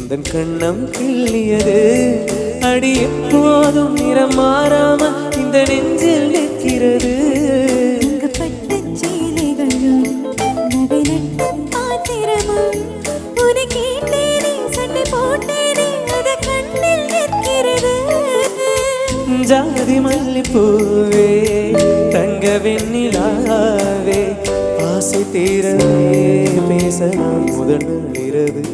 உந்தன் கண்ணம் கிள்ளியது அடி எப்போதும் நிறம் மாறாம இந்த நெஞ்சில் நிற்கிறது ஜாதி மல்லிப்பூவே தங்க வெண்ணிலாவே ஆசை தீரவே பேச நான் முதல் இரவு